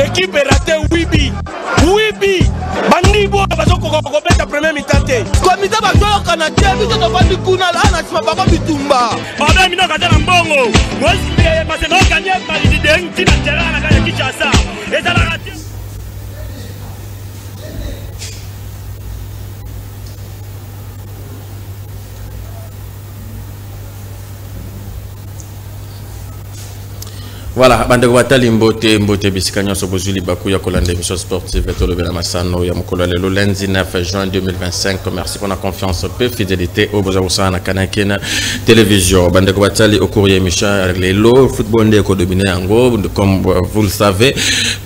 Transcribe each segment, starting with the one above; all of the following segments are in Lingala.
Équipe raté Wibi. Wibi. Bandi bo bazoko kopeta premier mitante. Komita bajo Canadien bito to bandi kuna la na sima baba bitumba. Aba mina kata na mbongo. Mwasi parce no gagner malidi deng tina terrain na kaya Kinshasa. Eza la raté. Voilà, bande watali mbote bisikanya sobozuli baku ya kolanda émission sportive to le Masano ya mokolo lelo lundi 9 juin 2025. Merci pour la confiance et fidélité au Bozaoussa na Kanakena télévision. Bande watali au courrier émission avec les lots football de dominé en gros comme vous le savez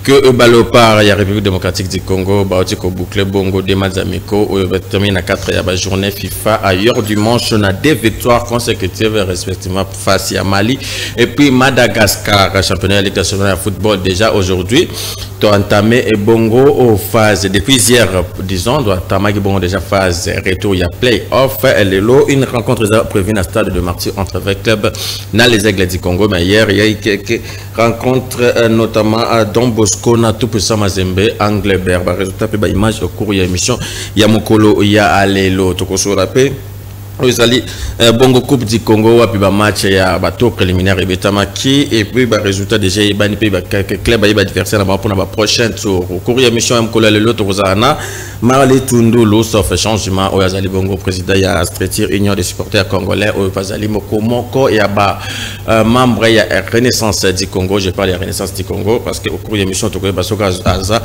que Balopar ya République démocratique du Congo baotiko boucle bongo de Mazamiko au termine à 4 ya journée FIFA ailleurs dimanche on a deux victoires consécutives respectivement face à Mali et puis Madagascar. Championnat de Ligue nationale de football déjà aujourd'hui doit entamer et bongo aux phases depuis hier disons doit entamer bongo déjà phase retour il y a play-off une rencontre prévue dans le stade de Martyr entre les clubs dans les Aigles du Congo mais hier il y a eu quelques rencontres notamment à Don Bosco na tout puissant Mazembe Anglebert résultat puis image au cours de l'émission il y a Mokolo il y a Alelo tout qu'on rappelle. Vous allez bongo coupe du Congo wapi ba match ya bateau préliminaire et betamaki et puis ba résultat déjà bani pe ba club ba adversaire pour na ba prochaine tour au cours de mission mkola lelo to kozana Marley Tundulu sauf changement au azali bongo président ya Stratir Union des supporters congolais au bazali moko ya ba membre ya Renaissance du Congo je parle de Renaissance du Congo parce que au cours de mission to ko ba soka aza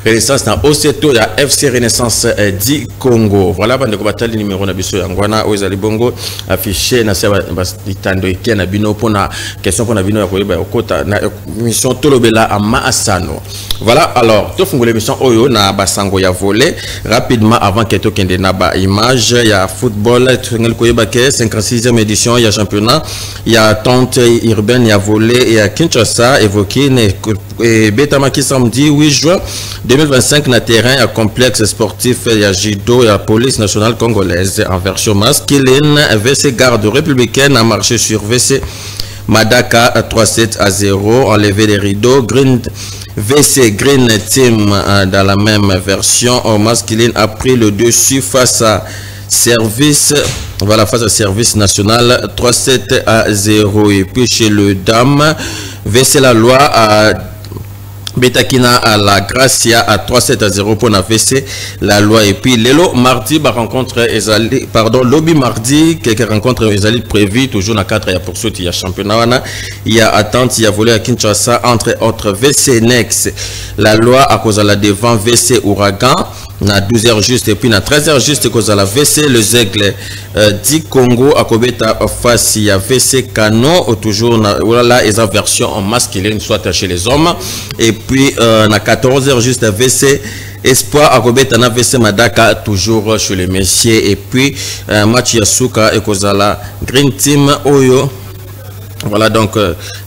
Renaissance na Oseto ya FC Renaissance du Congo voilà bande ko batali numéro na biso ya ngwana ali bongo affiché na seba itando ikena bino pona question pona bino ya koyeba okota na mission tolobela ama asano voilà alors to fungole mission oyo na basango ya volley rapidement avant que to kende na ba image ya football ngel koyeba ke 56e édition ya championnat ya tente urbaine ya volley et à Kinshasa évoqué et betamaki samedi 8 juin 2025 na terrain à complexe sportif ya judo et la police nationale congolaise en version masque VC Garde républicaine a marché sur VC Madaka 3-7-0, enlevé les rideaux. VC Green Team dans la même version en masculine a pris le dessus face à Service, voilà, face à Service National 3-7-0. Et puis chez le Dame, VC La Loi a Betakina à la Gracia à 3-7-0 pour VC La Loi. Et puis Lelo mardi bah, rencontre Ezali, pardon, lobby mardi quelques rencontres Ezali prévues toujours à 4 il y a poursuite il y a championnat il y a attente il y a volé à Kinshasa entre autres VC Nex La Loi à cause de la devant VC Ouragan na 12h juste et puis na 13h juste cause de la VC les Aigles du Congo à Kobeta face il y a VC Canon toujours voilà ils ont version en masculine soit chez les hommes et puis na 14h juste VC Espoir à Kobeta na VC Madaka toujours chez les messieurs et puis match Yasuka et cause de la Green Team Oyo. Voilà donc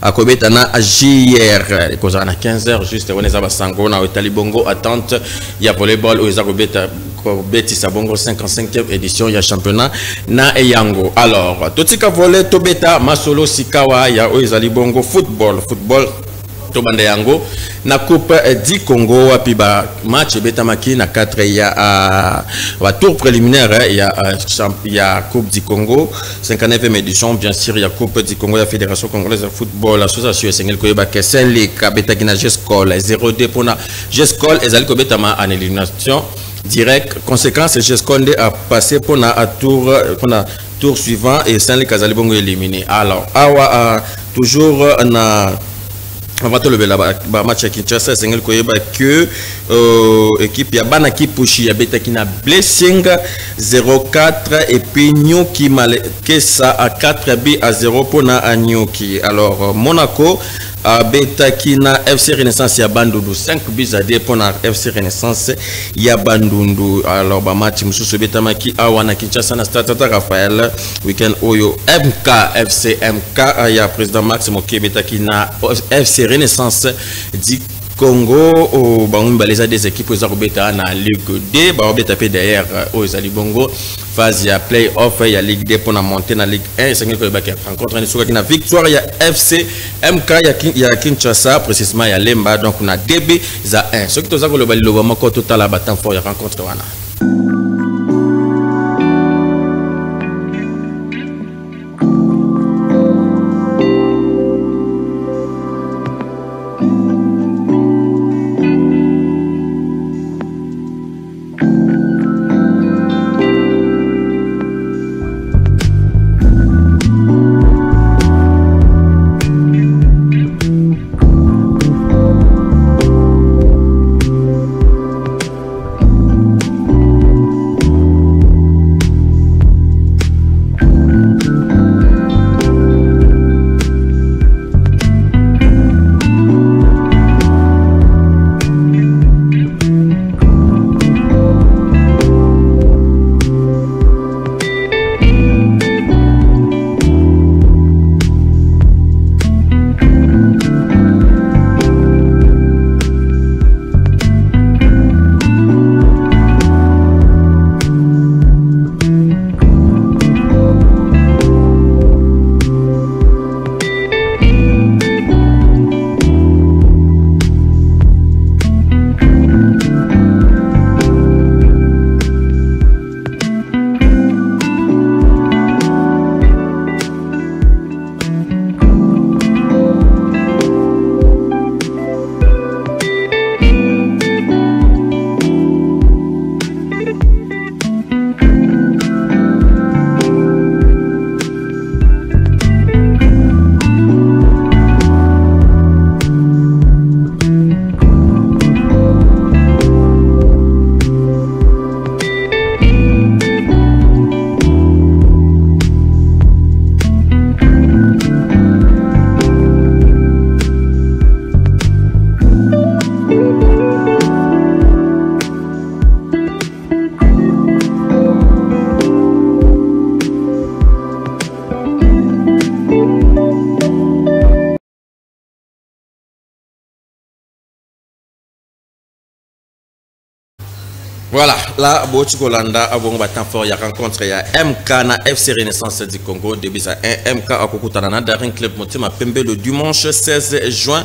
à Kobetana JR cause à 15h juste on est à Basango na Talibongo attente il y a volleyball au Zakobeta Kobeti Sabongo 55e édition il y a championnat na Eyango alors totika volley Tobeta Masolo Sikawa il y a au Zalibongo football Tobanda yango na coupe du Congo api ba match betamaki na 4 il y a tour préliminaire il y a coupe du Congo 59e édition bien sûr il y a coupe du Congo la fédération congolaise de football association Sengel Koyeba Kesen League betaki na Gescol 0-2 pour na Gescol ezali ko betama en élimination direct conséquence Gescol a passé pour na tour suivant et Saint-Louis Kazalibongo éliminé alors awa toujours na on va te lever là-bas, match à Kinshasa, c'est que équipe ya Banaki Pushi ya Betakina Blessing 0-4 et puis Nyoki Malekesa à 4-0 pour na Nyoki. Alors Monaco a Betakina FC Renaissance ya Bandundu 5-2 pour na FC Renaissance ya Bandundu. Alors ba match mususu betamaki awana Kinshasa na Stade Raphaël weekend oyo MK FC MK ya président Max Moké Betakina FC Renaissance dit Congo au Bangumba les des équipes aux Arbeta na Ligue D ba Arbeta pe derrière aux Ali Bongo phase ya play-off ya Ligue D pour na monter na Ligue 1 c'est que ba rencontre ni soka na victoire ya FC MK ya Kinshasa précisément ya Lemba donc na DB za 1 ce qui toza ko le bali lo moko total ba temps fort ya rencontre wana. Voilà, là, Bochikolanda, avant de battre fort, il y a rencontré MK na FC Renaissance du Congo, début à 1 MK à Kokutanana, Daring Club Motima Pembe le dimanche 16 juin.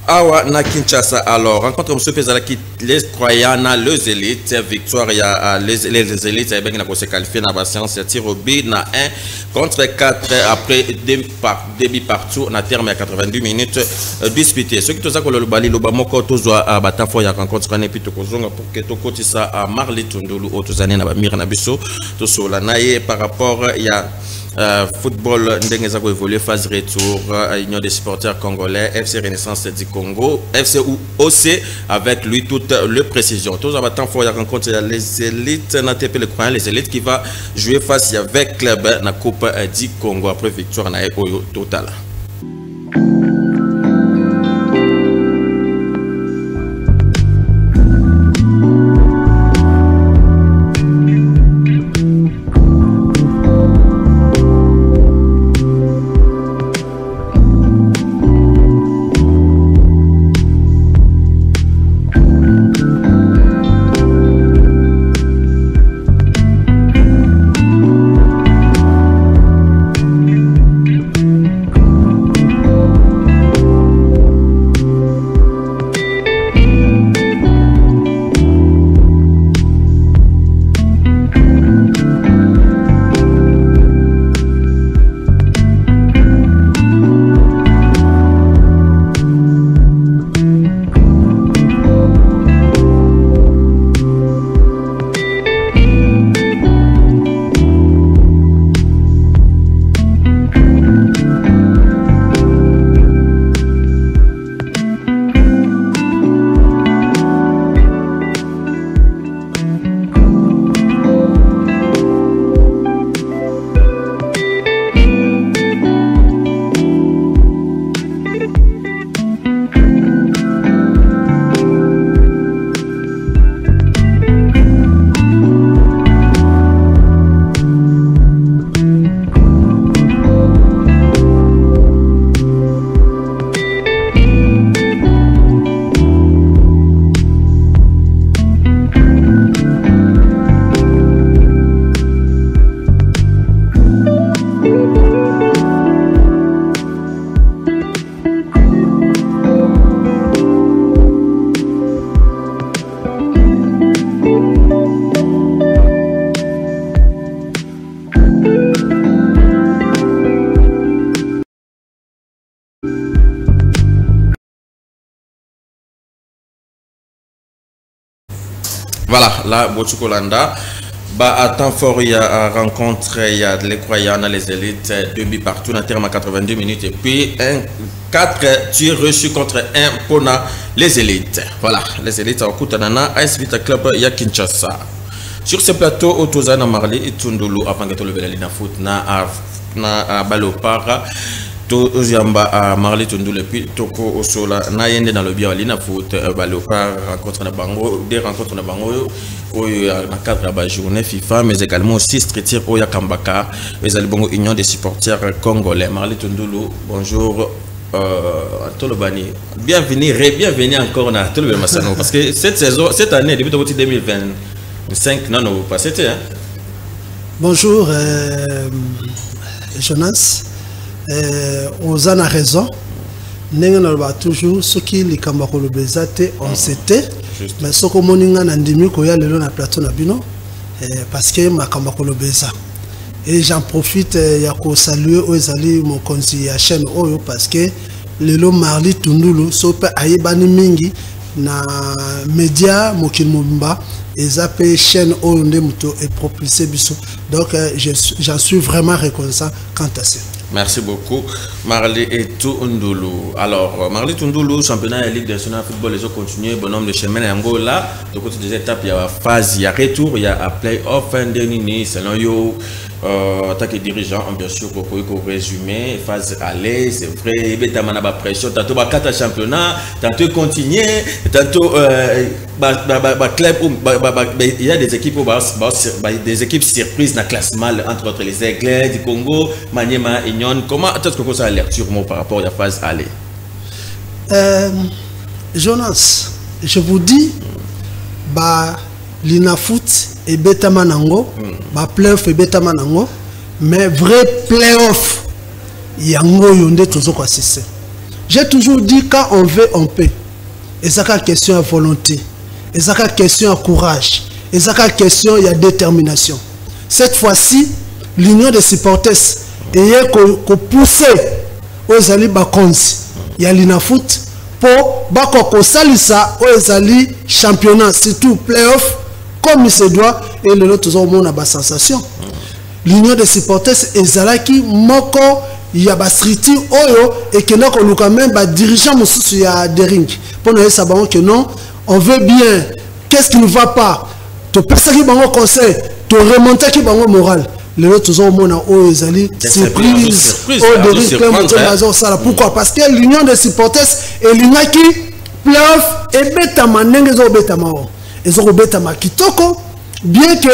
Awa na Kinshasa alors rencontre M. Pezalaki les croyants les élites victoire il y a les élites et bien qui se qualifié dans la séance tir au but na 1 contre 4 après début partout na terme à 90 minutes disputé ce qui tout ça que le bali le bamoko tozo à batafo ya rencontre kana pito kozonga pour que to kotisa à Marli Tundulu otozane na ba mira na biso to sola naye par rapport il y a football ndenge za ko évoluer phase retour Union des supporters congolais FC Renaissance du Congo FC OC avec lui toute le précision tous à temps fort il y a rencontre les élites na TP le croyant les élites qui va jouer face avec club na coupe du Congo après victoire na Oyo total. Voilà, là, Bochukolanda. À temps fort, il y a rencontre, il y a les croyants dans les élites, 2 buts partout, dans terme à 82 minutes, et puis 4 tirs reçus contre 1 pour les élites. Voilà, les élites au Koutanana, AS Vita Club, il y a Kinshasa. Sur ce plateau, Otozana Marley et Tundulu, avant que tu le veuilles la foot, na Balopara. Tozamba Marley Tundulu, puis Toko Osola, Nayende dans le bien, Lina Foot, Balopara, rencontre na Bango, des rencontres na Bango. Dans le cadre de la journée FIFA, mais également aussi Streetier Oya Kambaka, les Alibongo Union des supporters congolais. Marley Tundulu, bonjour. Tolobani, bienvenue encore dans Tolobani Massano. Parce que cette saison, cette année, depuis 2025, non, pas c'était. Hein? Bonjour, Jonas. Ozana a raison. Nous toujours ce qui est Kambako le Bézate, on s'était. Mais ce que moninga nandimi koya lelo na plateau na bino parce que makamba ko lobeza et j'en profite ya ko saluer ozali mon conseiller à chaîne oyo parce que lelo Marley Tundulu sope ayebani mingi na média mokil mobimba ezape chaîne oyo nde muto et propulsé biso donc j'en suis vraiment reconnaissant quant à ça. Merci beaucoup, Marley et Tundulu. Alors, Marley Tundulu, championnat de Ligue nationale de football, les autres continuent, bonhomme de chemin en Angola. De côté des étapes, il y a phase, il y a retour, il y a play-off, dernier, selon yo, attaque et dirigeant, bien sûr, pour résumer, phase aller, c'est vrai, il y a pression, tantôt, il y a 4 championnats, tantôt, continuer, tantôt, il y a des équipes surprises dans le classement, entre autres les Aiglets du Congo, Maniema, Ignon. Comment est-ce que vous avez la lecture par rapport à la phase aller? Jonas, je vous dis, l'inafoot et bêta manango, playoff et bêta manango, mais vrai playoff, yango yonde toujours quoi c'est. J'ai toujours dit quand on veut, on peut. Et ça une question à volonté. Et ça une question à courage. Et ça une question à détermination. Cette fois-ci, l'union des supporters et qu'on pousse aux alliés bakonzi. Il y a l'inafoot pour bako salisa aux alliés championnat, surtout playoff, comme il se doit, et le lot toujours monde a ba sensation. L'union des supporters et zalaki moko ya ba striti oyo et que nous quand même ba dirigeant mususu ya dering pour nous savoir que non, on veut bien. Qu'est-ce qui ne va pas? Tu passes qui bango conseil, tu remonter qui bango moral. Les autres toujours mona o ezali surprise au début pourquoi? Parce que l'union des supporters et l'union qui playoff et beta manenge zo beta mao ezo beta makitoko bien que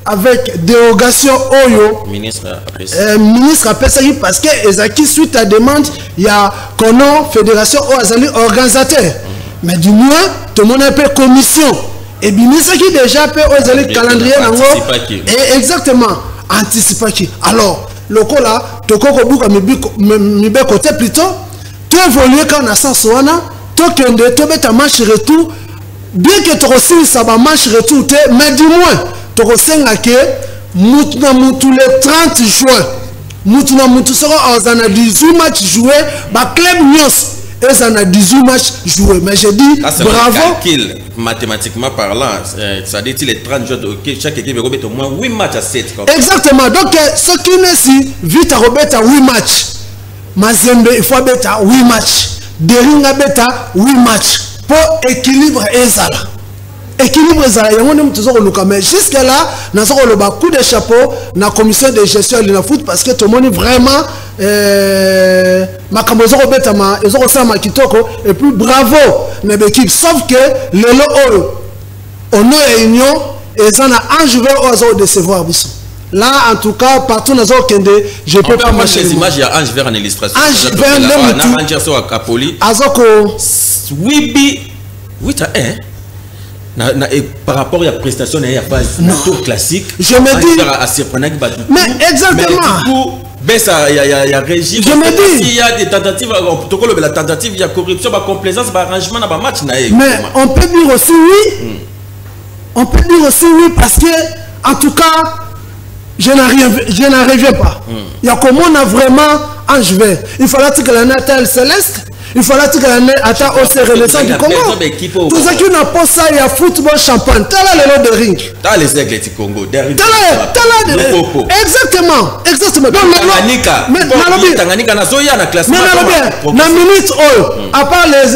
avec dérogation oyo ministre appelle ça parce que ezaki suite à demande il y a kono fédération o azali organisateur mais du moins tout le monde appelle commission et ministre qui déjà peut o azali calendrier nango et exactement anticiper. Alors, le coup là, tu as côté plutôt, tu évolues quand on a sens ouana, tu as ta match retour, bien que tu reçois ça va match retour, mais du moins, tu reçois que tous les 30 juin, nous sera en 18 matchs joués, bah club Nyos. Et ça a 18 matchs joués. Mais j'ai dit, bravo. Calcul, mathématiquement parlant, ça dit les 30 jours, chaque équipe va au moins 8 matchs à 7. Exactement. Donc, ce qui est ici, vite à remettre à 8 matchs. Mazembe, il faut mettre à 8 matchs. Deringa beta 8 matchs. Pour équilibre et ça. Équilibre et ça. Mais jusqu'à là, nous avons le coup de chapeau dans la commission de gestion de la foot parce que tout le monde est vraiment. Et puis bravo l'équipe sauf que le on a réunion et ça a un joueur de décevoir là en tout cas partout dans kende je peux pas marcher les images il y a Ange Vert en illustration Ange Vert azoko 8 à 1 par rapport à la prestation il y a pas tour classique je me dis mais exactement. Ben ça, il y a régime. Je me dis. Il y a des tentatives, la tentative, il y a corruption, complaisance, arrangement dans le match. Mais on peut dire aussi oui. On peut dire aussi oui parce que, en tout cas, je n'arrive pas. Il y a comment on a vraiment Ange Vert. Il fallait que la Natale Céleste, il fallait que l'année attend au Renaissance du Congo. Tout ça qui n'a pas ça, il y a football champagne. T'as là le lot de ring. T'as les aigles du Congo. T'as là exactement. Exactement. Donc, Tanganyika na zoya na classement. Mais la minute à part les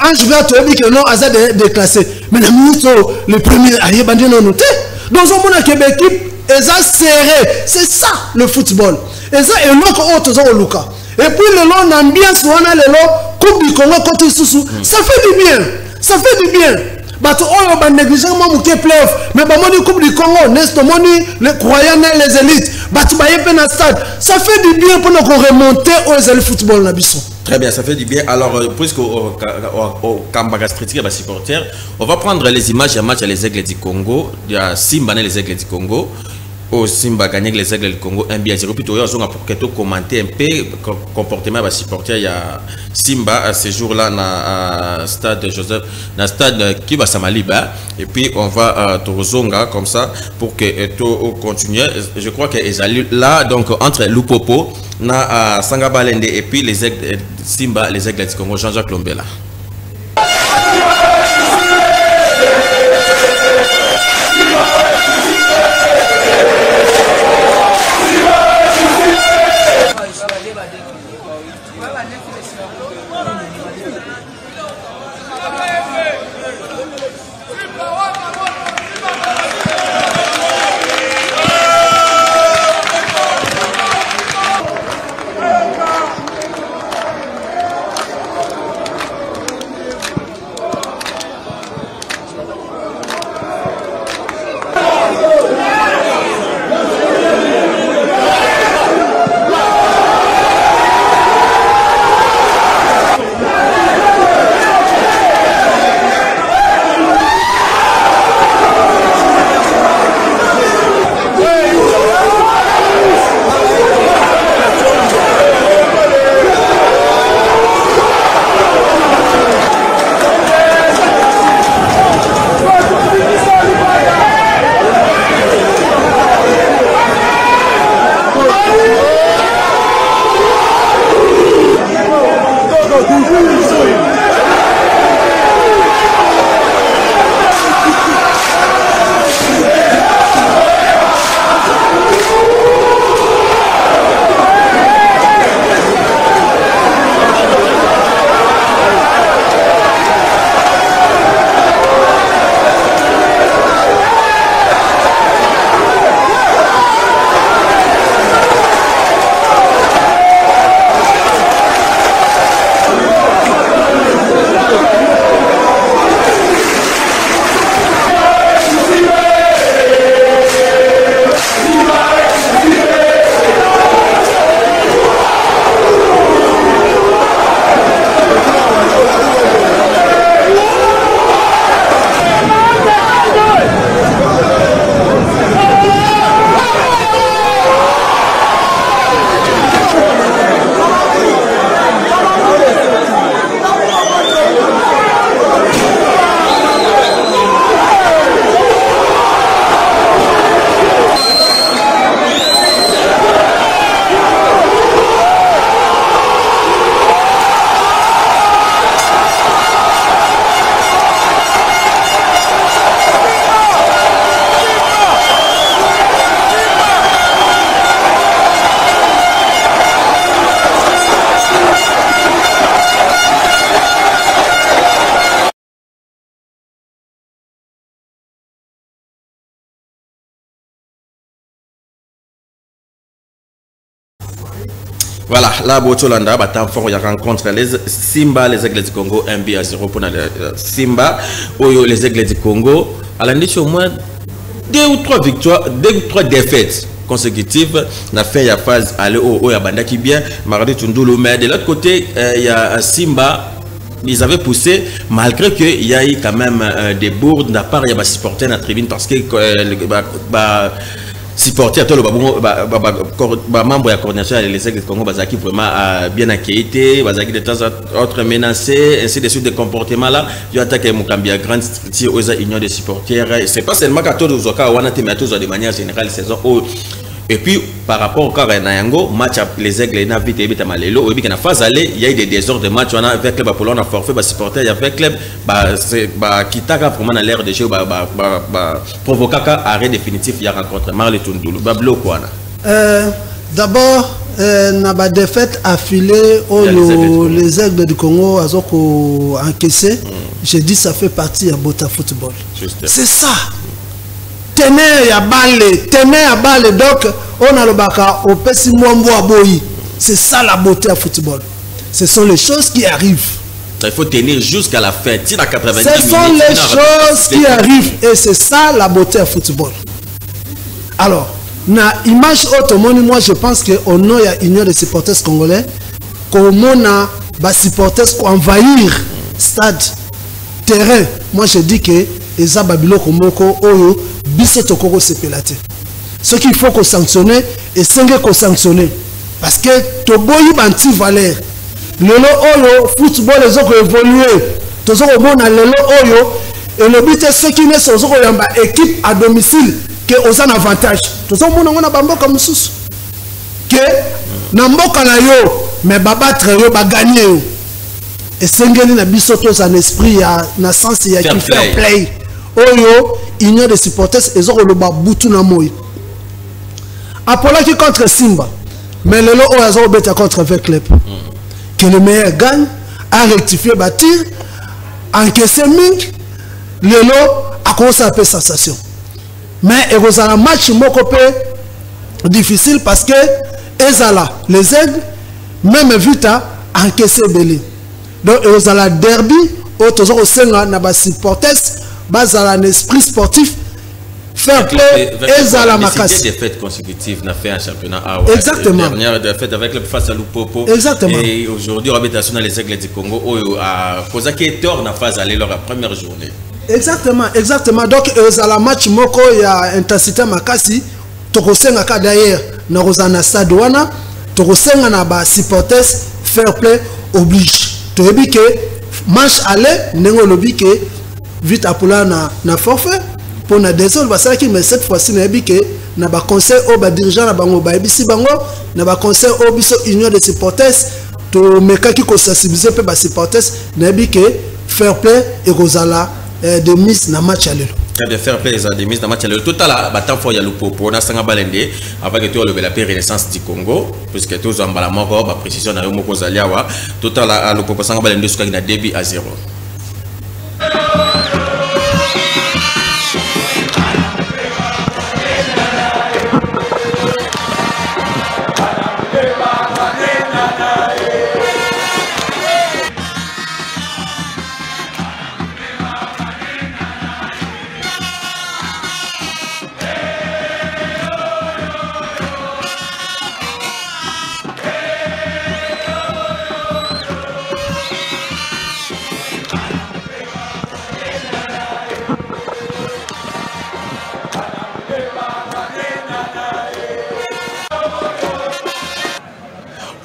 Ange Vert, tu as dit que non, Azad est déclassé. Mais la minute le premier, aïe, bandit non noté. Dans un monde qui est équipe, ils ont serré. C'est ça le football. Et ça, et l'autre autre, au Luka. Et puis le long d'ambiance, on a le long, Coupe du Congo contre Soussou. Ça fait du bien. Ça fait du bien. Bato oyo ba négligemment mouké playoff. Mais ba moni Coupe du Congo, n'est-ce moni les croyants les élites. Bato ba yé na stade. Ça fait du bien pour nous remonter aux élites football na biso. Très bien, ça fait du bien. Alors, puisque au Kambaga Street, les supporters, on va prendre les images du match à les Aigles du Congo. Il y a Simba et les Aigles du Congo. Au Simba gagné les Aigles du Congo 1-0. Puis, on a pour que tu commenter un peu le comportement des supporters. Il y a Simba à ce jour-là dans le stade Joseph, dans le stade Kiba Samaliba. Et puis, on va à Torozonga comme ça pour que tu continues. Je crois que là, donc, entre Lupopo, na Sangabalende et puis les aigles Simba, les aigles du Congo, Jean-Jacques Lombela. Voilà, là, Botolanda, il y a rencontre les Simba, les Aigles du Congo, 1-0 pour Simba, les Aigles du Congo. À l'année, au moins 2 ou 3 victoires, 2 ou 3 défaites consécutives. On a fait la phase aller au Yabanda qui bien, Maradi Tundulu. Mais de l'autre côté, il y a Simba. Ils avaient poussé, malgré qu'il y a eu quand même des bourdes, n'a pas rien à supporter dans la tribune parce que supporter tout le membre de la coordination les Aigles du Congo bazaki vraiment bien accueilli, bazaki de temps à autre menacé, ainsi de suite de comportement là. Je attaque Mukambia grande structure aux unions des supporters. C'est pas seulement qu'à tous les Oka ou Anaté, mais à tous de manière générale saison où Et puis, par rapport au cas de match les aigles, il y a vite et malelo, il y a une phase aller, il y a des désordres de match, on a avec le Bapolo, on a forfait, supporter, il y a avec le qui t'a vraiment l'air de jeu, provoquer un arrêt définitif, il y a rencontre. Marley Tundulu, Bablo quoi? D'abord, na défaite affilée les aigles du Congo ont encaissé. J'ai dit ça fait partie à Bota Football. C'est ça. Tenez à balle, donc on a le baka au Pessi Mwambo à Boyi. C'est ça la beauté à football. Ce sont les choses qui arrivent. Il faut tenir jusqu'à la fin. Ce sont les choses qui arrivent et c'est ça la beauté à football. Alors, na image automone, moi je pense qu'au nom de l'Union des supporters congolais, comment na ba supporters envahir stade, terrain, moi je dis que Eza Babilo Komoko Oyo biso tokoko sepelate. Ce qu'il faut qu'on sanctionne et c'est qu'on sanctionne parce que toboyi banti valeur. Lelo Oyo football les autres évoluer. Tozo na lelo Oyo et le but c'est qui ne sont yamba équipe à domicile que aux un avantage. Tozo mona ngona bamboka mususu. Que na mboka na yo mais babattre yo ba gagner yo. Et sengeli na biso tous en esprit na sens ya qui fair play. Oyo Union des supporters et ont le babutu na moi. Apollo qui contre Simba, mais le lot oyo beta contre avec club. Que le meilleur gagne, a rectifié bâtir, encaissé ming, le lot a commencé à faire sensation. Mais il y a un match mokopé difficile parce que ezala les aigles même vita encaissé belé. Donc il y a un derby où tous les senga na ba supporters basé un esprit sportif, fair play et la makasi. Des défaites consécutives n'a fait un championnat. Exactement. La dernière défaite avec le face à Lupopo. Exactement. Et aujourd'hui, l'habitation dans les aigles du Congo, a posé qui est tort dans la phase aller leur première journée. Exactement, exactement. Donc, il y a match moko, il y a intensité makasi. Tokosenga ka d'ailleurs, na rozana stadouana, tokosenga na ba supporters fair play oblige. Tu veux dire que match aller, nengo lobby que vite apula na forfait pour na désolé parce que mais cette fois-ci na bi que na ba conseil au ba dirigeant na bango ba bisi bango na ba conseil au biso union des supporters to meka ki ko sensibiliser pe ba supporters na bi que fair play et rozala de mise na match alelo. De fair play et de mise na match alelo total battant fo ya Lupopo na sanga balende avec que le la renaissance du Congo puisque tous en bala moko ba précision na yo moko zaliawa total à Lupopo sanga balende jusqu'à na débit à 0.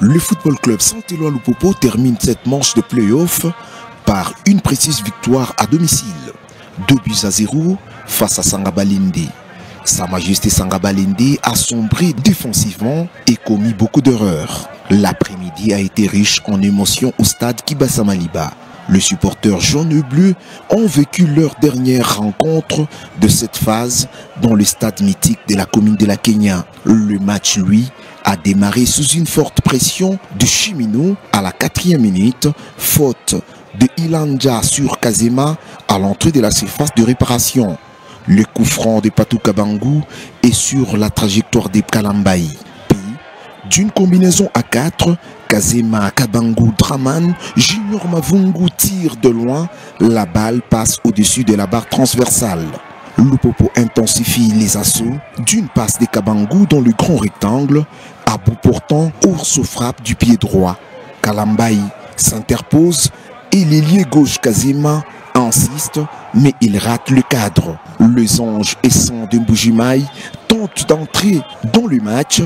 Le football club Saint-Éloi Lupopo termine cette manche de play-off par une précise victoire à domicile. 2-0 face à Sangabalende. Sa Majesté Sangabalende a sombré défensivement et commis beaucoup d'erreurs. L'après-midi a été riche en émotions au stade Kibasa Maliba. Les supporters jaunes et bleus ont vécu leur dernière rencontre de cette phase dans le stade mythique de la commune de la Kenya. Le match, lui, a démarré sous une forte pression de Chimino à la 4e minute, faute de Ilanja sur Kazema à l'entrée de la surface de réparation. Le coup franc de Patou Kabangou est sur la trajectoire des Kalambaï. Puis, d'une combinaison à 4, Kazema, Kabangou, Draman, Junior Mavungu tire de loin, la balle passe au-dessus de la barre transversale. Lupopo intensifie les assauts d'une passe de Kabangou dans le grand rectangle, à bout portant, Ours frappe du pied droit. Kalambaï s'interpose et l'ailier gauche Kazema insiste, mais il rate le cadre. Les anges et sang de Mbujimaï tentent d'entrer dans le match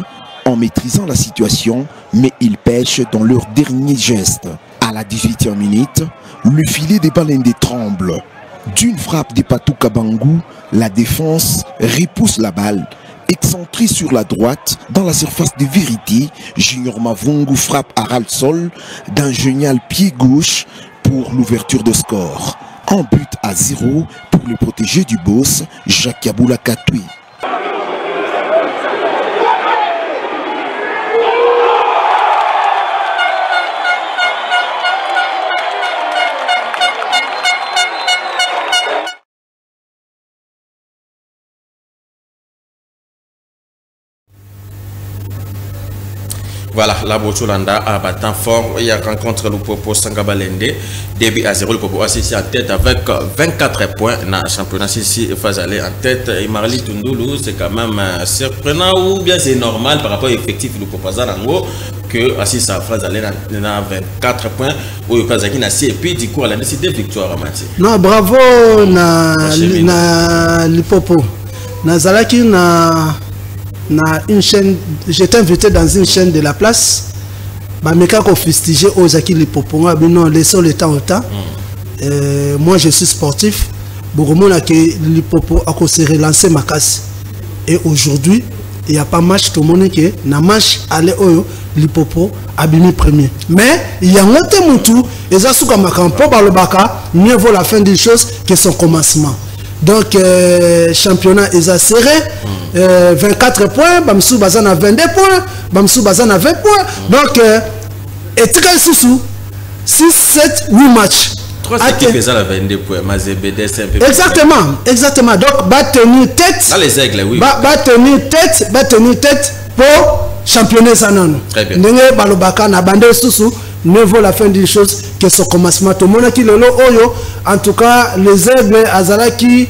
en maîtrisant la situation, mais ils pêchent dans leur dernier geste. À la 18e minute, le filet des Balende tremble. D'une frappe de Patou Kabangou, la défense repousse la balle Excentré sur la droite, dans la surface de vérité, Junior Mavungu frappe à ras le sol d'un génial pied gauche pour l'ouverture de score. Un but à 0 pour le protégé du boss, Jacques Yaboula Katoué. Voilà, la Bocholanda a battu fort. Il y a rencontré le Popo Sangabalende. Début à 0, le Popo assisté en tête avec 24 points dans le championnat. Ici, il faut aller en tête. Et Marli Tundoulou, c'est quand même surprenant ou bien c'est normal par rapport à l'effectif du Popo Zanango que Assis sa phrase aller dans 24 points ou Kazaki n'a et puis du coup elle a décidé victoire à Mati. Non, bravo na Lipopo. Nazalaki na une chaîne, j'étais invité dans une chaîne de la place. Bameka ko fustigé aux Zaki Lipopo. Non, laissons le temps au temps. Moi je suis sportif. Beaucoup a que Lipopo a se relancer ma casse. Et aujourd'hui, il n'y a pas match tout le monde qui na match aller au Lipopo abimi premier. Mais il y a un autre moutou et ça sous comme campo par le baka, mieux vaut la fin des choses que son commencement. Donc championnat est serré, 24 points, Bamsou Bazan a 22 points, Bamsou Bazan a 20 points. Donc Etika Soussou 6 7 8 matchs. 3 équipes qui ont 22 points, Mazébédé c'est un peu. Exactement. Donc va tenir tête. Dans les aigles, oui. Va tenir tête pour championnat Zanon. Très bien. Ndenge balobaka na bande Soussou ne vaut la fin des choses que son commencement. Tout le monde qui le oyo, en tout cas les aigles Azalaki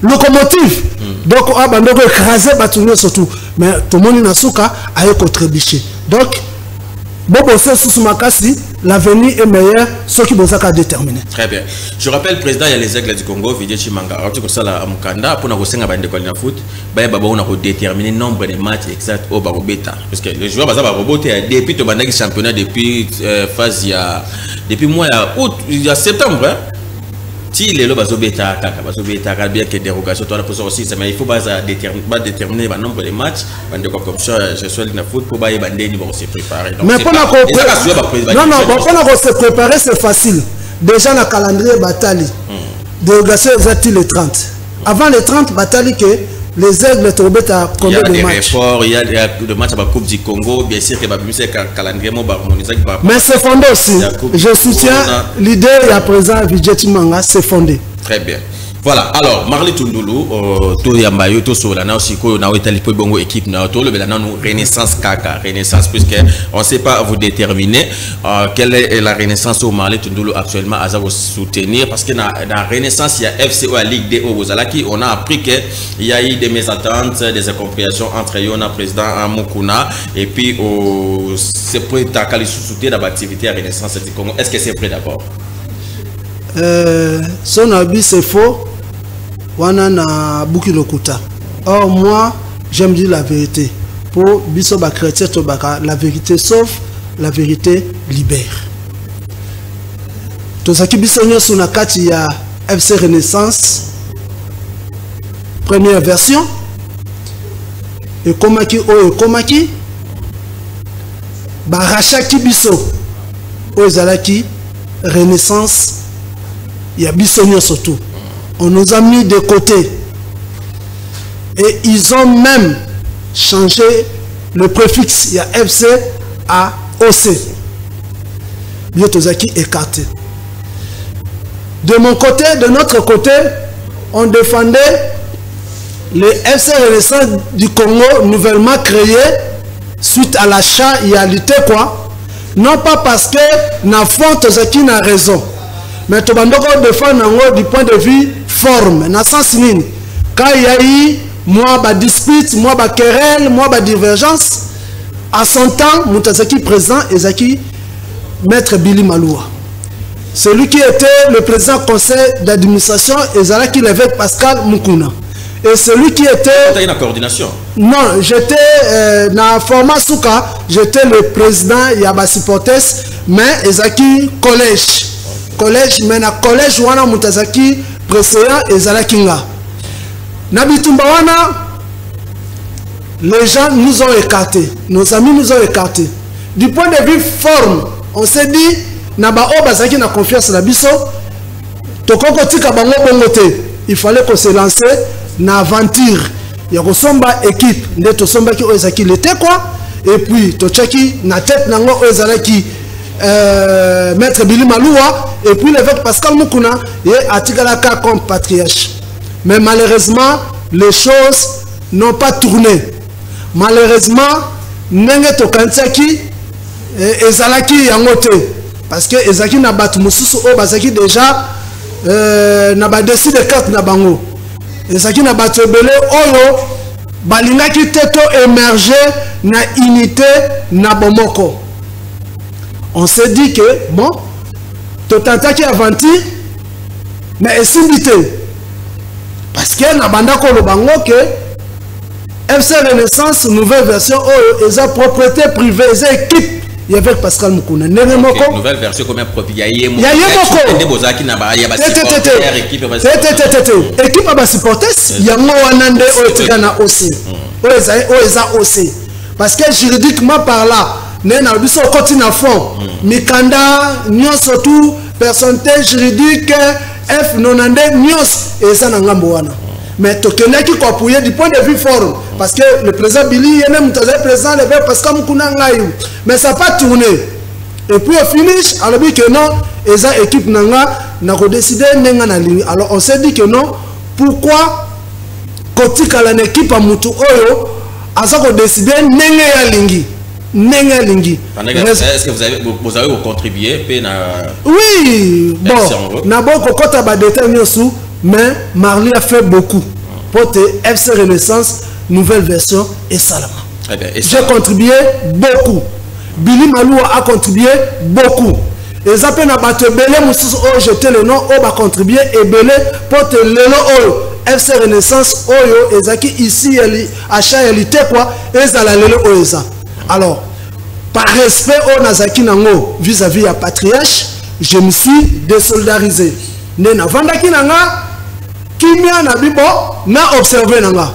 locomotive. Donc on va écraser Batounio surtout. Mais tout le monde n'a souka a contribué. Donc Bobo Soussou Makasi, l'avenir est meilleur, ce qui vous a déterminé. Très bien. Je rappelle, le président, il y a les aigles du Congo, Vidé Chimanga. Alors, tu ça à Mukanda, pour nous faire un foot, on a déterminé le nombre de matchs exacts au Barobeta. Parce que les joueurs, depuis le championnat, depuis phase, depuis mois août, il y a septembre. Si les lois beta bien que dérogation toi la position aussi mais il faut pas déterminer le nombre de matchs comme ça je suis dans foot pour bailler bandé ni bon se préparer. Mais pour qu'on se préparer c'est facile. Déjà le calendrier Batali. Dérogation exactement le 30. Avant le 30 Batali que les aigles tombent à combien de matchs? Il y a le match à la Coupe du Congo, bien sûr que le calendrier mais c'est fondé aussi. Je soutiens l'idée et à présent Vidjeti Manga c'est fondé. Très bien. Voilà, alors Marli Tundoulou, to yambayo to solana aussi ko na wetali po bongo équipe na to le belana nous renaissance kaka, renaissance puisque on sait pas vous déterminer quelle est la renaissance au Marli Tundoulou actuellement à vous soutenir parce que dans renaissance il y a FCO à Ligue D au Bozalaki, on a appris que il y a eu des mésententes, des incompréhensions entre Yona président Mukuna et puis c'est pour ta soutenir l'activité à renaissance du Congo. Est-ce que c'est vrai d'abord? Son avis c'est faux. Wana na buki lokuta. Or moi j'aime dire la vérité. Pour biso ba chrétien to baka la vérité sauve, la vérité libère. Tozaki biso nyoso na kati ya FC Renaissance première version et komaki ba rachaki biso ozalaki Renaissance ya biso nyoso tout. On nous a mis de côté. Et ils ont même changé le préfixe. Il y a FC à OC. Biotozaki écarté. De mon côté, de notre côté, on défendait les FC Renaissance du Congo nouvellement créé suite à l'achat et à lutter quoi. Non pas parce que Nafon Tozaki n'a raison. Mais tout le monde défend du point de vue forme. Dans le sens où quand il y a eu moi dispute, moi querelle, moi divergence, à son temps, Moutazaki président et Zaki maître Billy Maloua. Celui qui était le président conseil d'administration et Zalaki l'évêque Pascal Mukuna. Et celui qui était... Tu as une coordination? Non, j'étais dans le format Souka, j'étais le président Yabasi Portes, mais Ezaki collège, mais na collège wana Moutazaki précédent et Zalakinga. Nabitumba wana, les gens nous ont écartés, nos amis nous ont écartés. Du point de vue forme, on s'est dit, Naba Obazaki na confiance na biso, tokoko tika bango bongote. Il fallait qu'on se lance na aventure. Yakosomba équipe, nde tosomba ki Oyezaki l'était quoi. Et puis tochaki na tête nango Oyezalaki Maître Billy Maloua. Et puis l'évêque Pascal Mukuna et Atigalaka comme patriarche. Mais malheureusement, les choses n'ont pas tourné. Malheureusement, Nenge Tokansaki Ezalaki Yangote. Parce que Ezaki n'a battu Moussousou Obazaki déjà n'a pas décidé de carte na bango. Ezaki n'a battu Belé Oyo Balingaki Teto émergé na unité na Bomoko. On s'est dit que bon, Totantaki aventure, mais est-ce parce que na banda ko lo bango que FC Renaissance nouvelle version Oyo eza propriété privée, eza équipe. Il y avait Pascal Mukuna. Nouvelle version comme un profil. Il y a équipe à supporter. Il y a Moanande Oetikana aussi. Oeza aussi. Parce que juridiquement par là, Nena Biso continue à fond. Mikanda, Nyos surtout, personnalité juridique, F Nonande, Nyos, et ça n'a pas. Mais Tokenda qui appuyer du point de vue forme. Parce que le président Billy, il même le président le Pascal Mukuna Ngaïou. Mais ça n'a pas tourné. Et puis au finish, alors que non, et ça équipe Nanga n'a pas décidé Nenga na ligne. Alors on s'est dit que non. Pourquoi Kotika la équipe à Moutou Oyo a ça décidé Nenga ya lingi. Nenga lingi. Est-ce que vous avez contribué? Oui. Bon. N'abord Kokota ba détail sous. Mais Marley a fait beaucoup pour te FC Renaissance, nouvelle version et Salama. J'ai contribué beaucoup. Billy Maloua a contribué beaucoup. Et Zapé n'a pas te belé, Moussous, jeté le nom, on va contribuer et belé pour te le nom FC Renaissance, Oyo, Ezaki ici, à Chaélité quoi, et Zala Lelo Oeza. Alors, par respect au Nazaki Nango vis-à-vis à Patriarche, je me suis désolidarisé. Nena Vandaki Nanga. Kimia na bibo na observé nanga.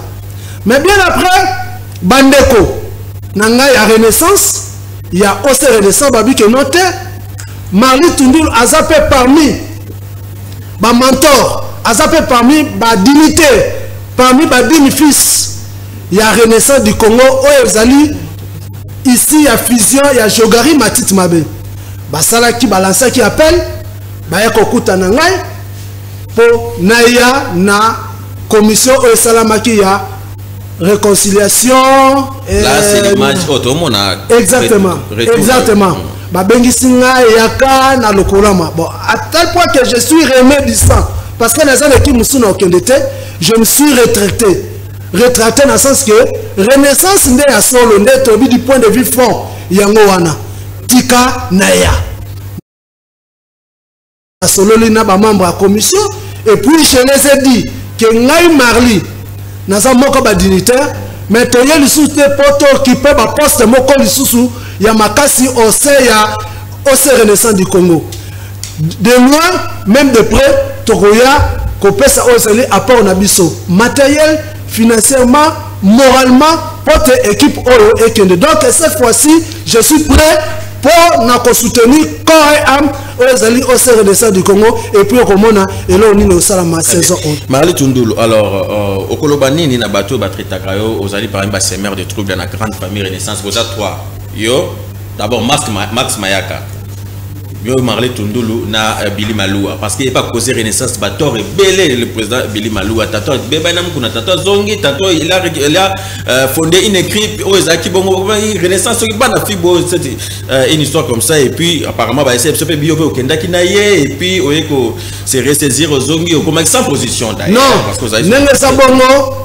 Mais bien après Bandeko nanga ya Renaissance, il y a aussi Renaissance babi que noté Marley Tundul azapé parmi ba mentor, azapé parmi ba dignité, parmi ba dignifice. Il y a Renaissance du Congo Oyezali ici il y a fusion, il y a Jogari Matit Mabe. Ba sala ki balança qui appelle ba ekokuta nangai pour Naya na commission au Salamaki ya réconciliation. Là c'est l'image automona. Exactement. Exactement. Babengisinga yaka na lokolama. Bon, à tel point que je suis remédissant parce que les gens qui me sont okendete, je me suis retraité. Retraité dans le sens que Renaissance ndé ya solo ndé tobi du point de vue fond yango wana. Tika Naya. Solo lina ba membre à commission. Et puis je les ai dit que Ngaï Marley n'a pas moko ba dignitaire, mais tu y a le soutien poto qui peut ba poste moko le sousou ya makasi au ya au Renaissance du Congo. De loin, même de près, Togoya kopesa oseli apport na biso matériel, financièrement, moralement pour tes équipes Oyo et Kende. Donc cette fois-ci, je suis prêt pour nous soutenir corps et âme aux Renaissance du Congo et puis au Komona et là on est au Salama saison 1. Marley Tundulu, alors au Kolobani ni na bateau batritakayo aux alliés par exemple semer de troubles dans la grande famille Renaissance vous êtes trois yo d'abord Max Mayaka yo Marley Tundulu na Billy Maloua parce qu'il n'est pas causé Renaissance bator et belé le président Billy Maloua tato beba nam kuna tato zongi tato il a fondé une équipe aux Zaki bongo Renaissance qui bana fibo c'est une histoire comme ça et puis apparemment ba essayer de bio au Kenda kinaye et puis oyeko c'est ressaisir aux zongi comme sans position d'ailleurs parce que vous avez ça bongo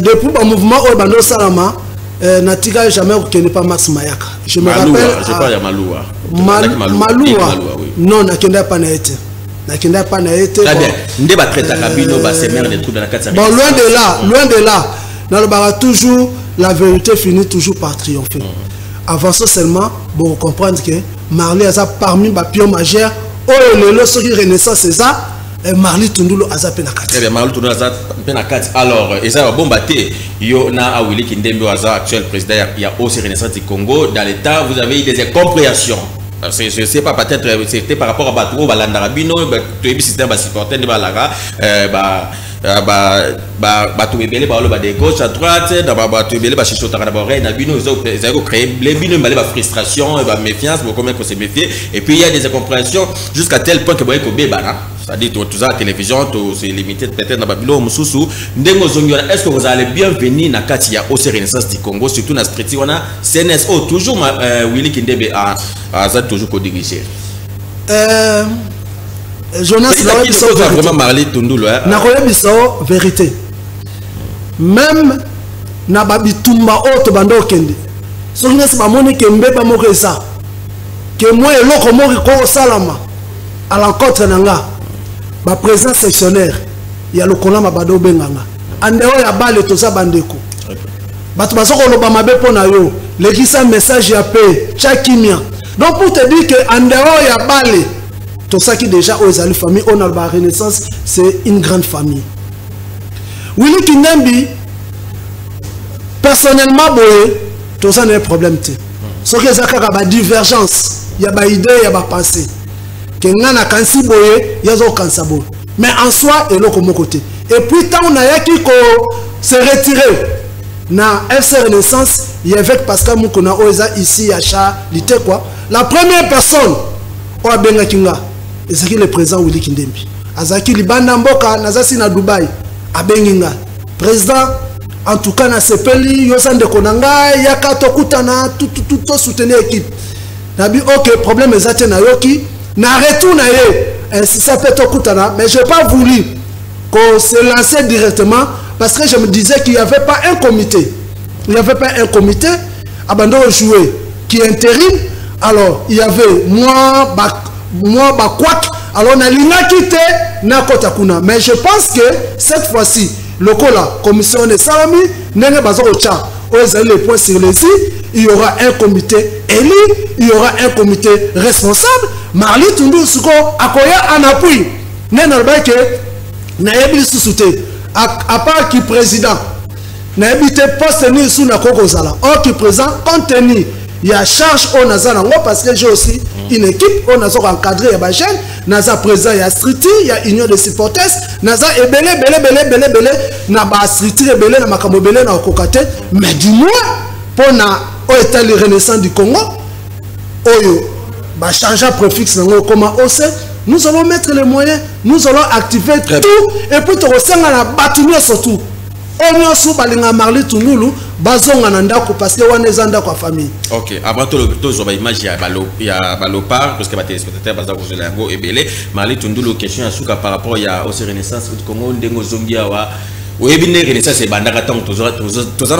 depuis le mouvement au Bando Salama Natika jamais ne pas Max Mayaka. Je me rappelle. Je parle de Maloua. Maloua. Non, Nakenda pas naïté. Nakenda pas naïté. Très bien. Ndé ba traiter Kabino ba semer des trous dans la carte. Bon, loin de là. Dans le bar toujours la vérité finit toujours par triompher. Avant ça seulement, bon comprendre que Marley a parmi les pions majeurs. Oh le ceux qui Renaissance c'est ça. Marli Tundulu aza penakati. Eh bien, Marli Tundulu aza penakati. Alors, Eza Bombate, yo na Willy Kindembe aza actuel président, il y a aussi Renaissance du Congo. Dans l'État, vous avez eu des incompréhensions. Je ne sais pas, peut-être c'était par rapport à Batouo, Balandarabino, tu es système supporter de Balara, Batouébélé, de gauche à droite, Batouébélé, Chichotara, Nabino, ils ont créé les bino, frustration, méfiance, comment on s'est méfié. Et puis il y a des incompréhensions jusqu'à tel point que vous voyez c'est-à-dire tout ça, la télévision, c'est limité peut-être dans Babylone, Moussoussou. Est-ce que vous allez bien venir dans Katia au Renaissance du Congo, surtout dans ce on a CNSO, toujours Willy Kindebe a toujours co-dirigé. Jonas, vraiment Marli Tundulu. Nakoyebiso vérité. Même na babitumba auto bando kende. So Jonas ba moni kembe ba mokesa. Que moi eloko mori ko salama à l'encontre nanga. Ba président sectionnaire ya lokola mabado benganga. Ande o ya bale to sa bandeko. Batu basoko loba mabe pona yo. Lekisa message ya paix, chakimia. Donc pour te dire que ande o ya bale tout ça qui déjà aux amis famille on a la Renaissance, c'est une grande famille. Willy Kindembe personnellement boye tout ça n'est un problème té. Ce que ça ka divergence, il y a ba idée, il y a ba pensée. Que ngana kansi boye, il y a zo kansa boye. Mais en soi et l'autre côté. Et puis tant on a ya qui ko se retirer na FC Renaissance, il y avait Pascal Mukona Oza ici à Cha, l'ité quoi. La première personne au Benga Kinga c'est le président Willy Kindembe. Azaki libanda mboka nazasi na Dubaï abenginga. Président en tout cas na sepeli yosande konanga yakato kutana tout soutenir équipe. Nabi OK problème ezate na yoki na retour na ye ainsi ça peut to kutana mais j'ai pas voulu qu'on se lancer directement parce que je me disais qu'il n'y avait pas un comité. Il n'y avait pas un comité abandon jouer qui intérim. Alors il y avait moi Bakwak, alors on a l'inacquitté na kota kuna. Mais je pense que cette fois-ci, le cola commission de salami, n'est pas au chat. Les points sur les sites, il y aura un comité élu, il y aura un comité responsable. Marli Tundulu Suko, akoya en appui. N'est pas que n'ayez sous-souté. À part qui président, n'ayez pas poste ni sous na kokozala. Or qui président, compte tenu. Il y a charge au Nazan parce que j'ai aussi une équipe au Nazan encadré à Bajen, Nazan présent il y a Striti, il y a union de supporters, Nazan est belé, Naba Striti est belé, Namakamo belé, na Okokate, mais du moins pour na l'état de Renaissance du Congo, Oyo, bah changer préfixe comment OC, nous allons mettre les moyens, nous allons activer tout et puis te ressentir la bâtiment surtout. On sous balinga Marli Tundulu bazonga nandako parce que on est zanda kwa famille. OK, avant tout zo ba image ya balopar parce que ba téléspectateurs baza ko zela ngo ebele Marli Tundulu question asuka par rapport ya au Renaissance du Congo ndengo zongia wa oyebine Renaissance e bandaka tant toza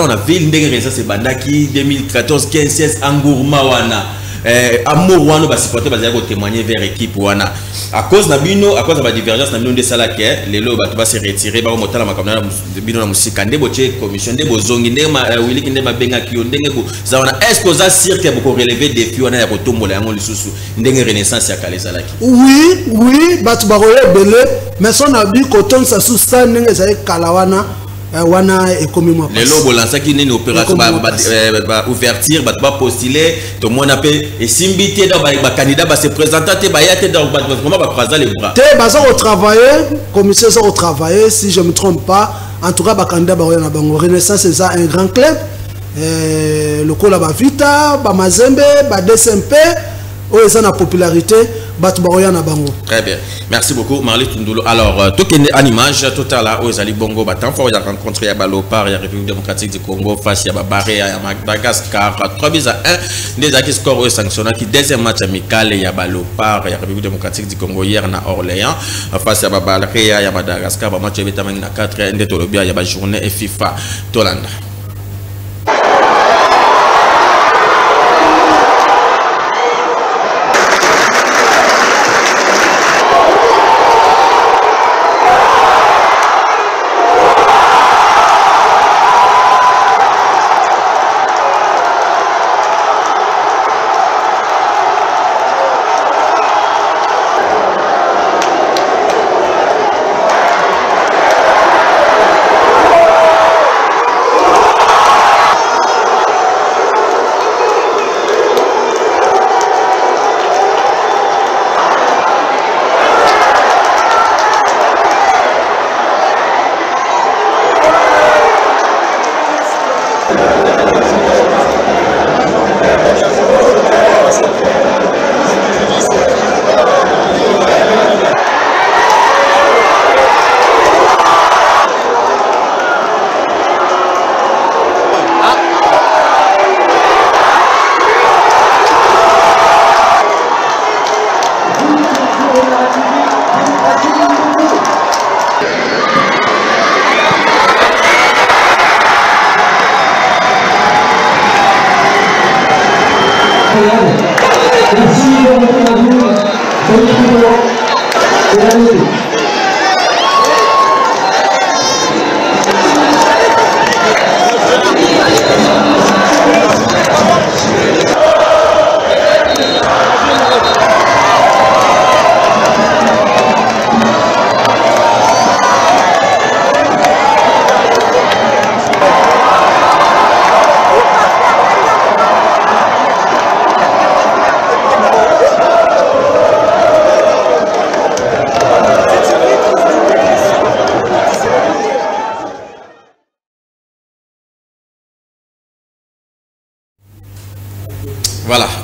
on a ville ndenge Renaissance e bandaki 2014 15 16 engourement wana amour wana ba supporter ba ko témoigner vers équipe wana à cause na bino à cause de la divergence na bino de sala ke lelo ba to ba se retirer ba motala makamna bino na musika nde boche commission nde bozongi nde Willy Kindembe benga kiyo ndenge ko za wana exposa cirque ko relever défi wana ya ko tombola yango lisusu ndenge Renaissance ya kale salaki. Oui ba to ba belé mais son abi koton sa sous stand ndenge za kala wana économiquement les lobes lança qui n'est opération ouverture ba postuler tout le monde appelle et simbité dans ba candidat ba se présenter ba yate dans vraiment ba croiser les bras te baza au travailler commission au travailler si je me trompe pas en tout cas ba candidat ba na bango Renaissance c'est ça un grand club le Kola ba Vita ba Mazembe ba DSMP où est la popularité très bien, merci beaucoup Marli Tundulu. Alors tout est en image total là aux Ali Bongo Batant faut y rencontrer à Balopar, il y a République démocratique du Congo face à Babaré à Madagascar 3-1 des acquis score au sanctionné qui deuxième match amical il y a Balopar, il y a République démocratique du Congo hier na Orléans face à Babaré à Madagascar match évidemment na 4 de Tolobia il y a journée et FIFA Tolanda.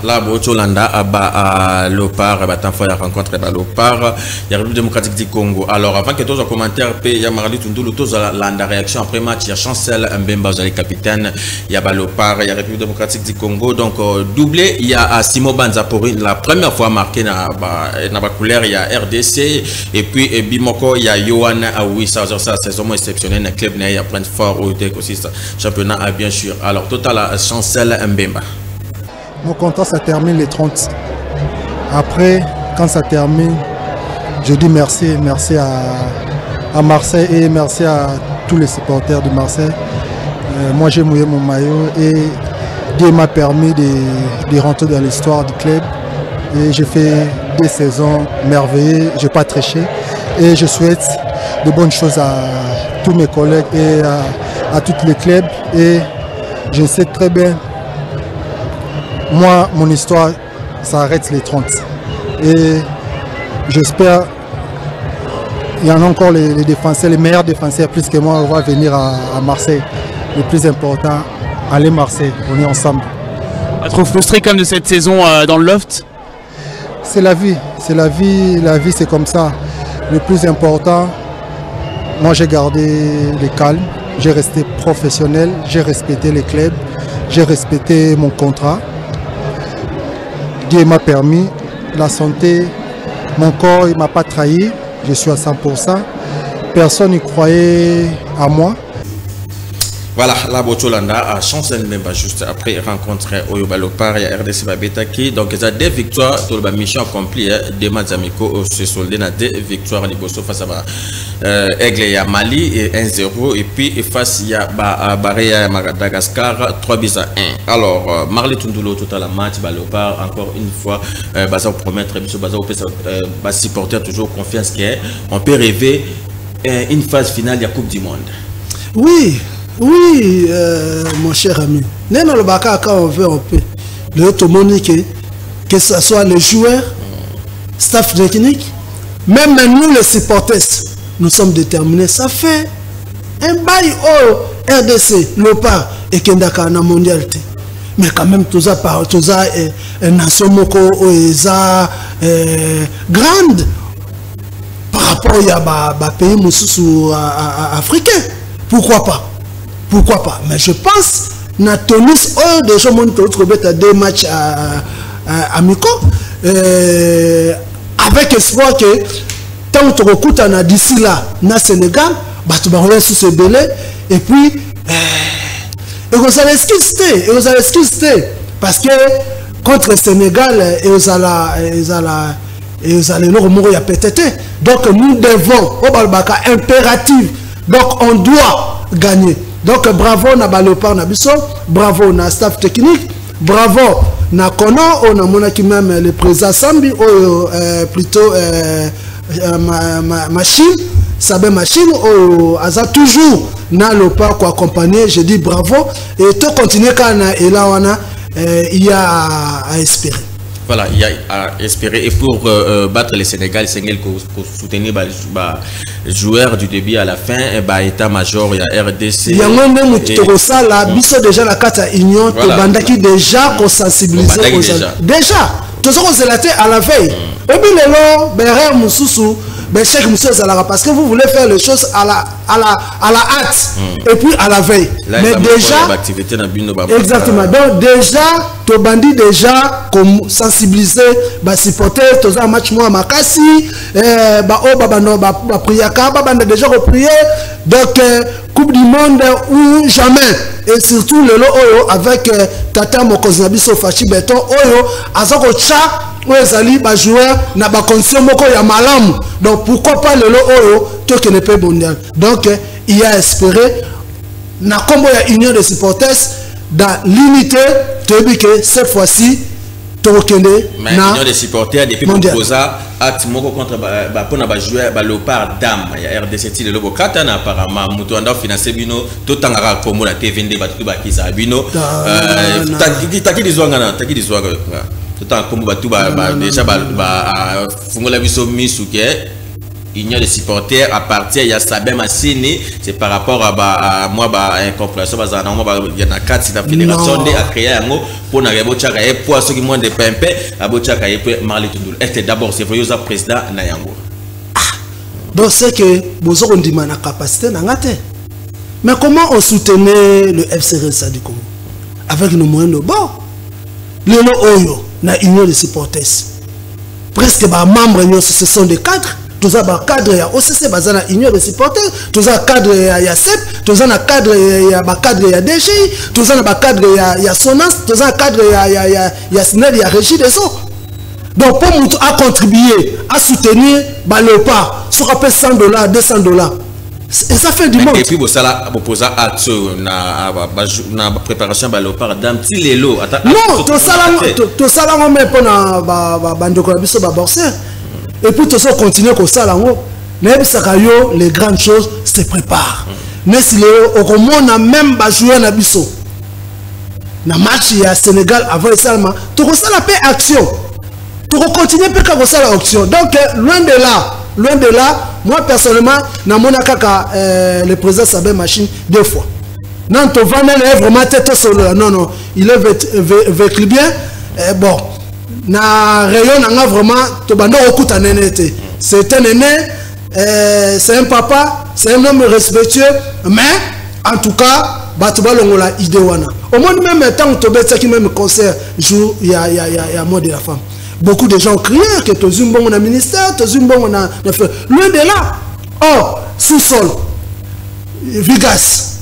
là Bocholanda à Lopar batanfo ya rencontre ba Lopar ya République démocratique du Congo. Alors avant que tous les commentaires pe ya Marali Tundulu tous la réaction après match il y a Chancel Mbemba le capitaine, il y a Lopar, il y a République démocratique du Congo donc doublé il y a Simo Banza pour la première fois marqué na couleur il y a RDC et puis Bimoko il y a Yohan oui ça c'est vraiment exceptionnel un club il y a plein de fort au aussi championnat bien sûr. Alors total Chancel Mbemba. Mon contrat ça termine les 30. Après quand ça termine je dis merci à Marseille et merci à tous les supporters de Marseille. Moi j'ai mouillé mon maillot et Dieu m'a permis de rentrer dans l'histoire du club et j'ai fait des saisons merveilleuses, j'ai pas triché et je souhaite de bonnes choses à tous mes collègues et à tous les clubs et je sais très bien, moi mon histoire ça arrête les 30 et j'espère il y en a encore les défenseurs, les meilleurs défenseurs plus que moi on va venir à Marseille. Le plus important, aller Marseille, on est ensemble. Pas trop frustré comme de cette saison dans le loft? C'est la vie, la vie c'est comme ça. Le plus important, moi j'ai gardé le calme, j'ai resté professionnel, j'ai respecté les clubs, j'ai respecté mon contrat. Dieu m'a permis, la santé, mon corps il ne m'a pas trahi, je suis à 100%. Personne n'y croyait à moi. Voilà, la Bocholanda a chance même pas juste après rencontrer Oyoba Lopar et RDC Babetaki. Donc, il y a des victoires, toute la mission accomplie, des matchs amicaux se soldés dans des victoires Liboso face à Aigle et à Mali et 1-0. Et puis face à Baréa et Madagascar 3-1. Alors, Marley Tundulo, total match, Lopar, encore une fois, Baza promettre, Baza peut supporter toujours confiance qu'on peut rêver une phase finale de la Coupe du Monde. Oui, mon cher ami. Quand on veut, on peut. Le Tomonique, que ce soit les joueurs, staff technique, même nous les supporters, nous sommes déterminés. Ça fait un bail au RDC, l'OPA et Kendaka na mondialité. Mais quand même, tout ça, nation moko grande par rapport à pays africain. Pourquoi pas? Pourquoi pas? Mais je pense na Tunis, déjà mon deux matchs amicaux avec espoir que tant que tu as d'ici là na Sénégal, tu vas sous ce belé et puis et vous allez excuser parce que contre le Sénégal et vous allez le remourir à PTT. Donc nous devons au Balbaka impératif. Donc on doit gagner. Donc bravo na Balopar na biso, bravo na staff technique, bravo na Kono, on a monaki même le président Sambi, plutôt machine, Sabé machine, aza toujours na Lopar pour accompagner, je dis bravo et tout continuer quand et là on a il y a à espérer. Voilà, il y a à espérer. Et pour battre le Sénégal, c'est pour soutenir les joueurs du début à la fin, état-major, il y a RDC. Il y a un ça là, biso déjà la carte à Union, Tobandaki déjà qu'on sensibilise déjà. Tout ça qu'on s'est laté à la veille. Et puis les lots, Bérer Moussoussou, Béchek Moussou Zalara, parce que vous voulez faire les choses à la hâte et puis à la veille. Là, mais déjà, exactement. Donc déjà, Tobandi déjà comme sensibiliser, supporter, tous un match moi Makassi, Priaka, déjà reprié. Donc Coupe du Monde ou jamais. Et surtout le lot avec Tata Mokoznabiso Fachi Beton Oyo, Azoko Tcha, Oezali, joueur, n'a pas condition Moko ya malam. Donc pourquoi pas le lot Oyo, tout que ne peut mondial. Donc il y a espéré, n'a comme il y a union de supporters dans l'unité, tu as vu que cette fois-ci, mais l'union des supporters depuis Mokoza acte moko contre pour jouer Lopar dame il y a RDC le logo katana apparemment muto anda financer bino to tangara komo la TV ndé batu ba kisa bino taki dizwanga tout temps comme batu déjà fungola biso misuke union des supporters à partir ya Sabin Massini, c'est par rapport à moi incompréhension bazana moi il y en a 4 c'est la fédération de a créé un mot pour na rebo chaka et pour ceux qui moins de pempe abo chaka et Marley Tundulu. Est d'abord c'est vrai président na yango. Donc c'est que bozo on dit na capacité na ngate. Mais comment on soutenait le FCRSA du Congo avec nos moyens de bord? Le oyo na union des supporters. Presque ba membres ce sont des cadres. Tous les cadres ya OCC bazana union des supporters, tous les cadres ya CEP, tous les cadres ya DGI, tous les cadres ya Sonas, tous les cadres ya SNEL ya Régie des eaux. Donc pour nous à contribuer à soutenir ba Léopard, sur rappel $100, $200. Et ça fait du monde. Et puis vous ça poser action na préparation ba Léopard dans petit lelo. Non, tout ça là on met pour na ba ndoko biso ba boxer. Et puis tout ça continue comme ça là les grandes choses se préparent. Mais si on a même pas joué na biso na match il y a Sénégal avant seulement tout ça la paix action. Tout continuer peut comme ça la action. Donc loin de là, moi personnellement na mona kaka le président Sabin Machine 2 fois. Non to vraiment vraiment tête solo. Non, il est vécu bien bon. Na rayon nga vraiment to bando okuta nenete. C'est un aîné, c'est un papa, c'est un homme respectueux, mais en tout cas batu balongola idée wana. Au moins même temps to betsa qui même concert jour il y a mort de la femme. Beaucoup de gens crient que to zumbon na ministère, to zumbon na loin de là. Oh, sous-sol. Vigas.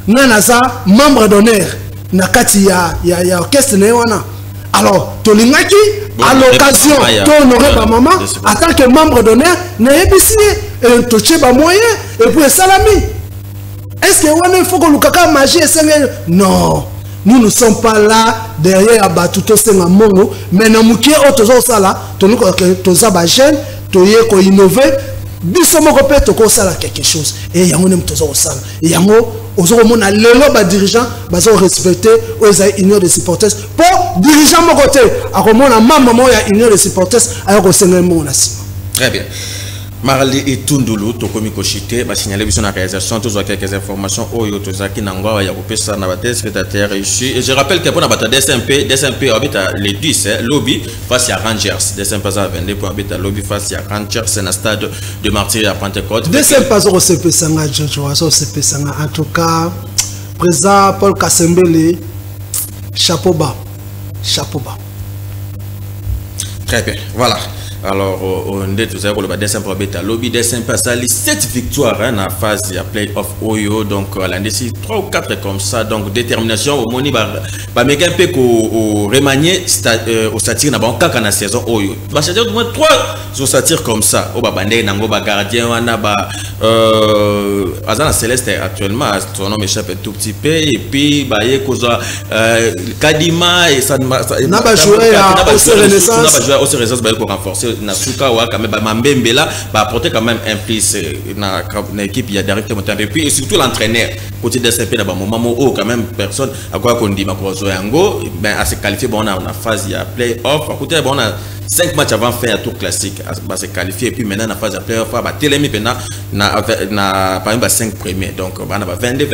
Nanaza membre d'honneur na kati ya orchestre ne wana. Alors, Tolingaki, à l'occasion, tu honorer ma maman, en tant que membre d'honneur, n'a pas et touché ma moyen, et puis salami. Est-ce que il faut que le magie et non, nous ne sommes pas là derrière Abatuto Sengamongo, mais nous sommes autour de ça, nous sommes jeunes, nous sommes innover. Bisomo repère to sala quelque chose et yango nem tozo sala et yango ozo mona lelo ba dirigeant bazo respecter aux union des supporters pour dirigeant mon côté a komona maman ya union des supporters ayo ko senga mo na sima. Très bien. Marley et Tundulu tokomi kochité ba signaler biso na réalisation tous quelques informations oyo tozaki na ngwa ya kopesa na ba téléspectateurs ici et je rappelle que pour na bata DSMP habita les 10 lobby face à Rangers DSMP ça 22 pour habita lobby face à Rangers na stade de Martyrs à Pentecôte DSMP ça CP sanga Jojo ça CP sanga en tout cas président Paul Kasembele chapeau bas. Très bien, voilà. Alors, on est tous pour le dessin pour bêta lobby dessin passe à 7 victoires en phase de play-off Oyo donc l'an d'ici 3 ou 4 comme ça donc détermination au moni ba méga peu au remanier au satire na banque quand la saison Oyo ba c'est au moins 3 au satire comme ça au ba bandé nango ba gardien wana ba Azana Céleste actuellement son nom m'échappe un tout petit peu et puis ba yé koza Kadima et ça n'a pas joué au Renaissance ba pour renforcer na suka wa quand même ba Mambembe là ba apporter quand même un plus na équipe il y a directement et puis surtout l'entraîneur côté de CP na ba moment où quand même personne à quoi qu'on dit ma ko zo yango ben à se qualifier bon on a phase il y a play off à côté bon on a 5 matchs avant faire un tour classique à se qualifier et puis maintenant na phase de play off ba télémi na par exemple 5 premiers donc on a 22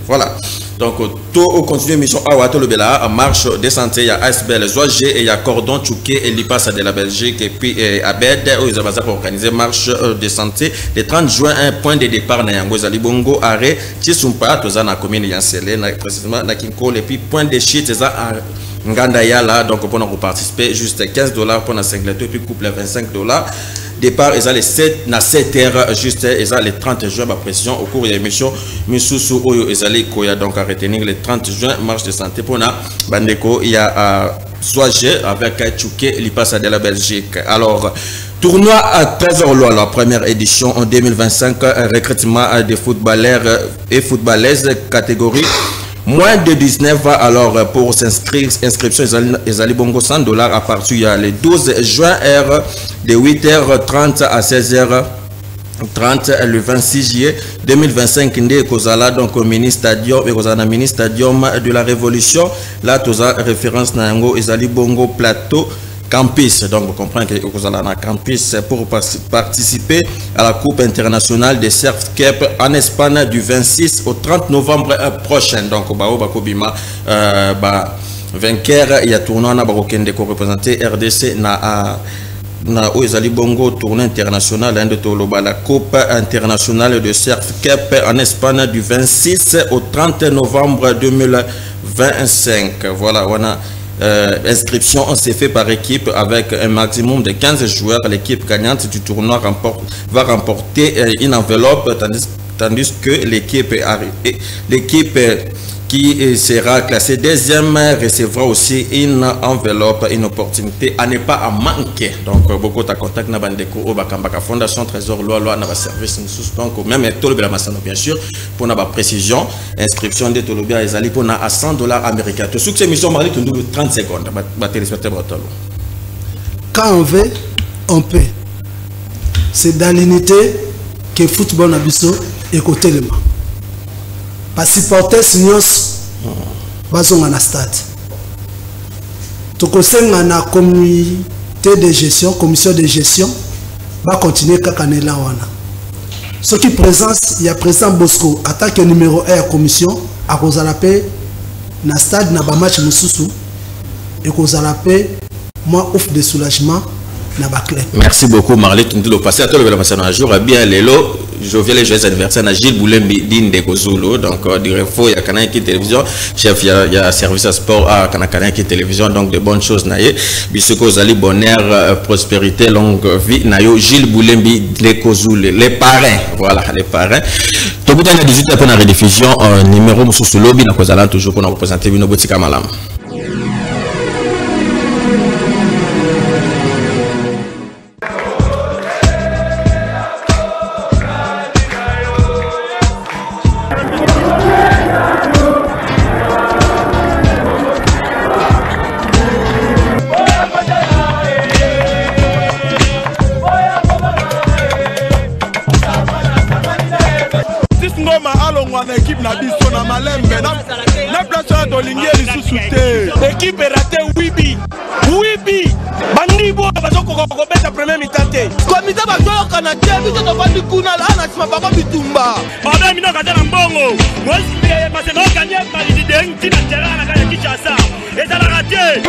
voilà donc tout au continue mission Awato le Bela en marche descente il y a ASBL Zoagé et il y a Cordon Tchouké et l'IPAS de la Belgique et puis Abed ils ont pour organiser marche de santé le 30 juin un point de départ na Yango Zalibongo arrêt Chisumpa tozana commune Yansele précisément na Kinkol et puis point de shit ça Nganda Yala donc pour nous participer juste $15 pour la singleton et puis couple $25 départ ils ont les 7 na 7 heures juste ils ont les 30 juin ma pression au cours de l'émission Misusu Oyo ils allaient koya donc à retenir le 30 juin marche de santé pour na Bandeko il y a Soagé avec Tchouké l'IPAS de la Belgique alors tournoi à 13h la première édition en 2025 recrutement des footballeurs et footballeuses catégorie moins de 19 alors pour s'inscrire inscription ils allaient bongo $100 à partir le 12 juin heure de 8h30 à 16h30 le 26 juillet 2025 ndé kozala donc au mini stadium et kozala mini stadium de la Révolution là toza référence na yango ezali bongo plateau campus. Donc vous comprenez que vous allez dans campus pour participer à la Coupe internationale des Surf Cup en Espagne du 26 au 30 novembre prochain. Donc Bakobima vainqueur, il y a tournoi na Bakokende ko représenter RDC na Oezali Bongo tournoi international la Coupe internationale de Surf Cup en Espagne du 26 au 30 novembre 2025. Voilà, on a inscription, on s'est fait par équipe avec un maximum de 15 joueurs. L'équipe gagnante du tournoi va remporter une enveloppe, tandis que l'équipe qui sera classée deuxième recevra aussi une enveloppe, une opportunité à ne pas manquer. Donc beaucoup de contacts na bandeko au Bakambaka Fondation Trésor Loi na service donc même Tolobela Massano bien sûr pour na précision inscription de Tolobia ezali pour na à $100 américains. Tout succès mission Mali tout 30 secondes ba téléspectateur. Quand on veut on peut. C'est dans l'unité que football na biso et côté le parce que supporter signons bazonga na stade tokosenga na comité de gestion commission de gestion va continuer kakanela wana ce qui présence il y a président Bosco attaque numéro 1 à commission à kozala pe na stade na ba match mususu et kozala pe moi ouf de soulagement na ba clé. Merci beaucoup Marley Tundilo passé à toi le passé un jour bien lelo jovial joyeux anniversaire na Gilles Boulembi d'Inde Kozulu donc du refo ya Canal qui télévision chef il y a service à sport à Canal qui télévision donc de bonnes choses naie bisoko zali bonheur prospérité longue vie nayo Gilles Boulembi les Kozulu les parrains voilà les parrains to butana 18 pour la rediffusion numéro mususu lobby na kozala toujours pour nous représenter bino botika malam. Équipe na biso na malembe na place de linguer sous-souté équipe raté Wibi bandibo bazoko ko beta premier mitante kwa mita bazoko kana biso to bandi kuna la na sima baba bitumba oda mino kata na mbongo moi maseno gagner malidi de ntina terrain na Kinshasa et ça la raté